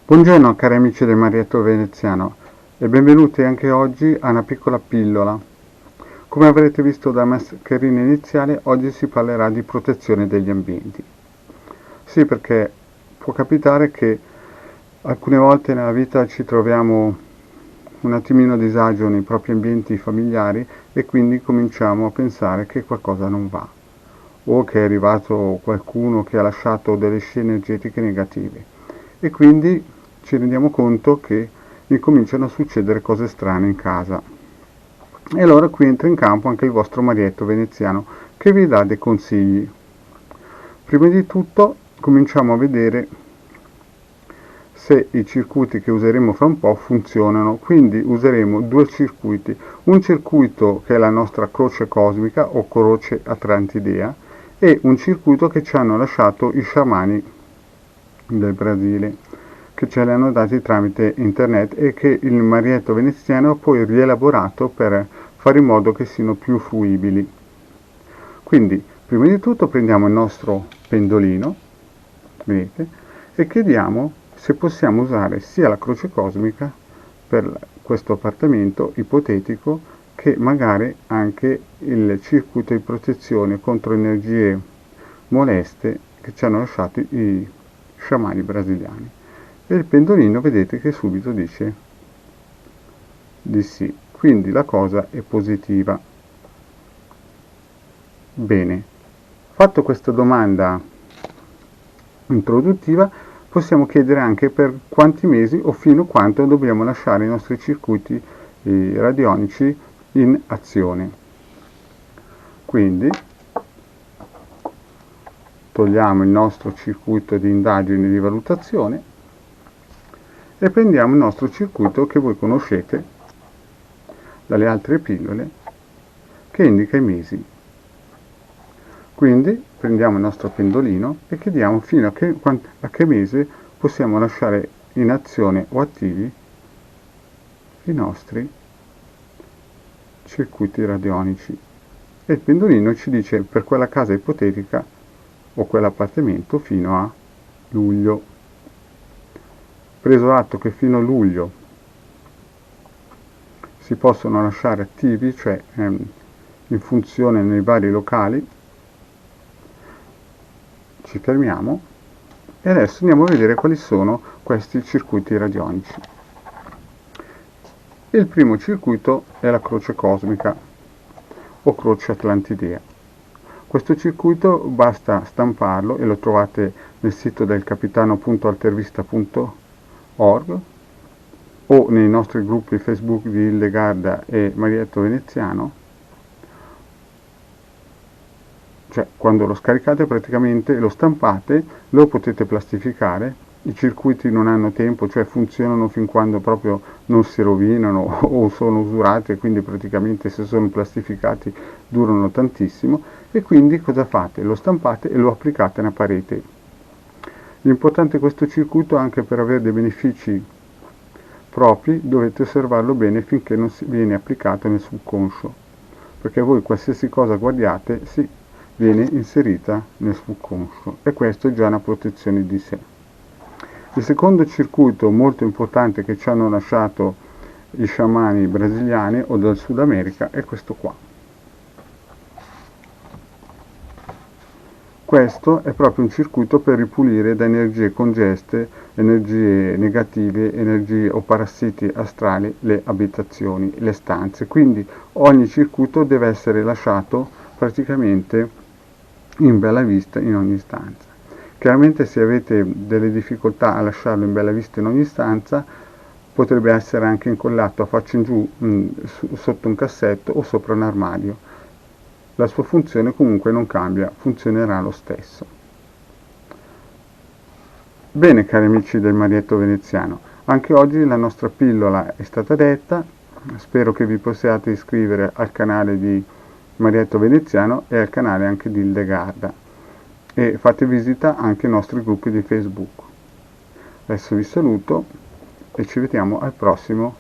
Buongiorno cari amici del Marietto Veneziano e benvenuti anche oggi a una piccola pillola. Come avrete visto dalla mascherina iniziale, oggi si parlerà di protezione degli ambienti. Sì, perché può capitare che alcune volte nella vita ci troviamo un attimino a disagio nei propri ambienti familiari e quindi cominciamo a pensare che qualcosa non va o che è arrivato qualcuno che ha lasciato delle scie energetiche negative e quindi ci rendiamo conto che incominciano a succedere cose strane in casa. E allora qui entra in campo anche il vostro Marietto Veneziano che vi dà dei consigli. Prima di tutto cominciamo a vedere se i circuiti che useremo fra un po' funzionano, quindi useremo due circuiti, un circuito che è la nostra croce cosmica o croce atlantidea e un circuito che ci hanno lasciato i sciamani del Brasile, che ce li hanno dati tramite internet e che il Marietto Veneziano ha poi rielaborato per fare in modo che siano più fruibili. Quindi, prima di tutto prendiamo il nostro pendolino, vedete, e chiediamo se possiamo usare sia la croce cosmica per questo appartamento ipotetico che magari anche il circuito di protezione contro energie moleste che ci hanno lasciato i sciamani brasiliani. E il pendolino vedete che subito dice di sì, quindi la cosa è positiva. Bene, fatto questa domanda introduttiva, possiamo chiedere anche per quanti mesi o fino a quanto dobbiamo lasciare i nostri circuiti radionici in azione. Quindi togliamo il nostro circuito di indagine e di valutazione e prendiamo il nostro circuito che voi conoscete dalle altre pillole che indica i mesi. Quindi prendiamo il nostro pendolino e chiediamo fino a che mese possiamo lasciare in azione o attivi i nostri circuiti radionici. E il pendolino ci dice per quella casa ipotetica o quell'appartamento fino a luglio. Preso atto che fino a luglio si possono lasciare attivi, cioè in funzione nei vari locali, ci fermiamo e adesso andiamo a vedere quali sono questi circuiti radionici. Il primo circuito è la croce cosmica o croce atlantidea. Questo circuito basta stamparlo e lo trovate nel sito del capitano.altervista.org o nei nostri gruppi Facebook di Hildegarda e Marietto Veneziano. Cioè, quando lo scaricate praticamente lo stampate, lo potete plastificare, i circuiti non hanno tempo, cioè funzionano fin quando proprio non si rovinano o sono usurati e quindi praticamente se sono plastificati durano tantissimo e quindi cosa fate? Lo stampate e lo applicate nella parete. L'importante è questo circuito anche per avere dei benefici propri, dovete osservarlo bene finché non si viene applicato nel subconscio, perché voi qualsiasi cosa guardiate viene inserita nel subconscio e questo è già una protezione di sé. Il secondo circuito molto importante che ci hanno lasciato i sciamani brasiliani o del Sud America è questo qua. Questo è proprio un circuito per ripulire da energie congeste, energie negative, energie o parassiti astrali le abitazioni, le stanze. Quindi ogni circuito deve essere lasciato praticamente in bella vista in ogni stanza. Chiaramente se avete delle difficoltà a lasciarlo in bella vista in ogni stanza, potrebbe essere anche incollato a faccia in giù sotto un cassetto o sopra un armadio. La sua funzione comunque non cambia, funzionerà lo stesso. Bene cari amici del Marietto Veneziano, anche oggi la nostra pillola è stata detta, spero che vi possiate iscrivere al canale di Marietto Veneziano e al canale anche di Hildegarda e fate visita anche ai nostri gruppi di Facebook. Adesso vi saluto e ci vediamo alla prossima.